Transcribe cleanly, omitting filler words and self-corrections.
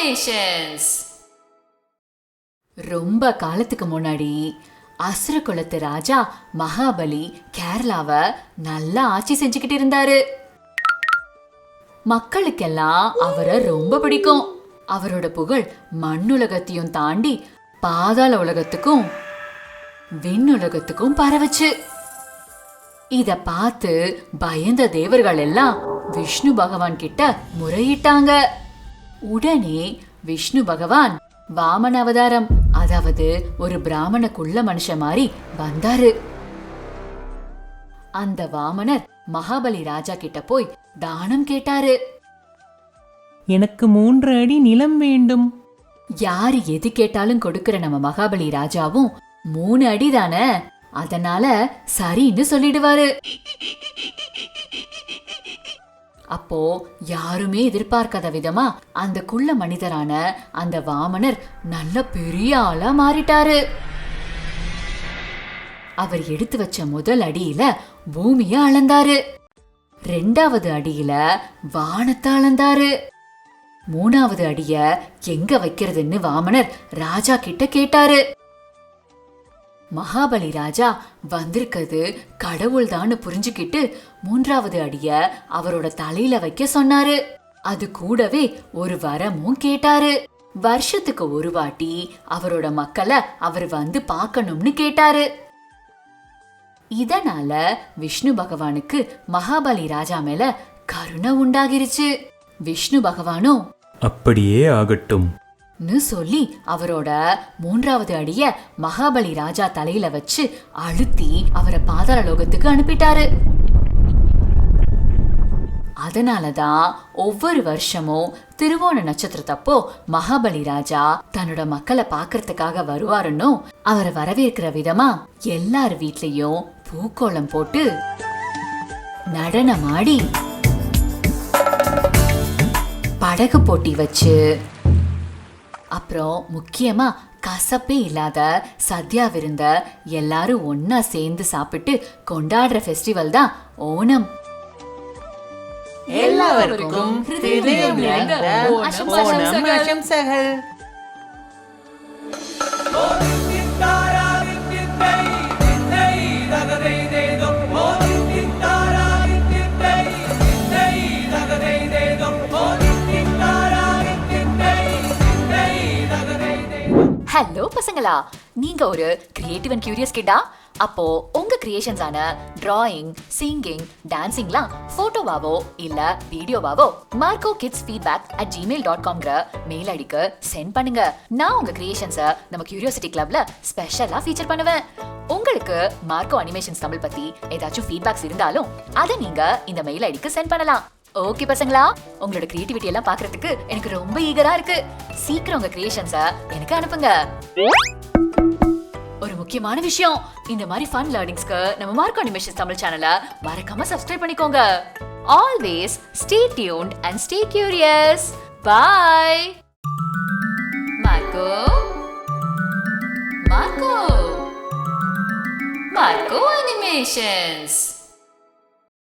Animations. ரொம்ப காலத்துக்கு முன்னாடி அசுர குலத்து ராஜா மகாபலி கேரளாவை நல்லா ஆட்சி செஞ்சுக்கிட்டு இருந்தாரு. மக்களுக்கெல்லாம் அவரை ரொம்ப பிடிக்கும். அவரோட புகழ் மண்ணுலகத்தையும் தாண்டி பாதாள உலகத்துக்கும் விண்ணுலகத்துக்கும் பரவச்சு. இத பார்த்து பயந்த தேவர்கள் எல்லாம் விஷ்ணு பகவான் கிட்ட முறையிட்டாங்க. உடனே விஷ்ணு பகவான் வாமன அவதாரம், அதாவது ஒரு பிராமண குள்ள மனுஷன் மாதிரி வந்தாரு. அந்த வாமனர் மகாபலி ராஜா கிட்ட போய் தானம் கேட்டாரு. எனக்கு 3 அடி நிலம் வேண்டும். யாரு எது கேட்டாலும் கொடுக்கிற நம்ம மகாபலி ராஜாவும் 3 அடி தானே, அதனால சரின்னு சொல்லிடுவாரு. அப்போ யாருமே எதிர்பார்க்காத விதமா அந்த குள்ள மனிதரான அந்த வாமனர் நல்ல பெரிய ஆளா மாறிட்டாரு. அவர் எடுத்து வச்ச முதல் அடியில பூமிய அளந்தாரு, 2வது அடியில வானத்தை அளந்தாரு, 3வது அடிய எங்க வைக்கிறதுன்னு வாமனர் ராஜா கிட்ட கேட்டாரு. மகாபலி ராஜா வந்திருக்கிறது கடவுள் தான் புரிஞ்சுக்கிட்டு 3வது அடிய அவரோட தலையில வைக்க சொன்னாரு. அது கூடவே ஒரு வரமும் கேட்டாரு. வருஷத்துக்கு ஒரு வாட்டி அவரோட மக்களை அவர் வந்து பார்க்கணும்னு கேட்டாரு. இதனால விஷ்ணு பகவானுக்கு மகாபலி ராஜா மேல கருணை உண்டாகிருச்சு. விஷ்ணு பகவானும் அப்படியே ஆகட்டும் சொல்லி அவரோட 3வது அடிய மகாபலி ராஜா தலையில வச்சு அழுத்தி அவரை பாதாள லோகத்துக்கு அனுப்பிட்டாரு. அதனாலதான் ஒவ்வொரு வருஷமும் திருவோண நட்சத்திரத்தப்போ மகாபலி ராஜா தன்னோட மக்களை பாக்குறதுக்காக வருவாருன்னு அவரை வரவேற்கிற விதமா எல்லார் வீட்லயும் பூக்கோளம் போட்டு நடனமாடி படகு போட்டி வச்சு அப்புறம் முக்கியமா கசப்பே இல்லாத சத்யா விருந்த எல்லாரும் ஒன்னா சேர்ந்து சாப்பிட்டு கொண்டாடுற ஃபெஸ்டிவல் தான் ஓணம். எல்லாருக்கும் ஹிருதயம் நிறைந்த ஓணம் ஆசம்சகள். ஹலோ பசங்களா, நீங்க ஒரு கிரியேட்டிவ் அண்ட் கியூரியஸ் கிட்டா? அப்போ உங்க கிரியேஷன்ஸான டிராயிங், சிங்கிங், டான்சிங்லாம் போட்டோவாவோ இல்ல வீடியோவாவோ markokidfeedback@gmail.com மெயில் ஐடிக்கு சென்ட் பண்ணுங்க. நான் உங்க கிரியேஷன்ஸை நம்ம கியூரியாசிட்டி கிளப்ல ஸ்பெஷலா ஃபீச்சர் பண்ணுவேன். உங்களுக்கு மார்க்கோ அனிமேஷன்ஸ் தமிழ் பத்தி ஏதாச்சும் ஃபீட்பேக்ஸ் இருந்தாலும் அதை நீங்க இந்த மெயில் ஐடிக்கு சென்ட் பண்ணலாம். ஓகே பசங்களா, உங்களோட கிரியேட்டிவிட்டி எல்லாம் பாக்குறதுக்கு எனக்கு ரொம்ப ஈகரா இருக்கு. சீக்கிரம் உங்க கிரியேஷன்ஸை எனக்கு அனுப்புங்க. ஒரு முக்கியமான விஷயம், இந்த மாதிரி ஃபன் லேர்னிங்ஸ்க்கு நம்ம மார்க்கோ அனிமேஷன்ஸ் தமிழ் சேனலை மறக்காம சப்ஸ்கிரைப் பண்ணிக்கோங்க. Always stay tuned and stay curious. Bye. Marco Marco Marco animations.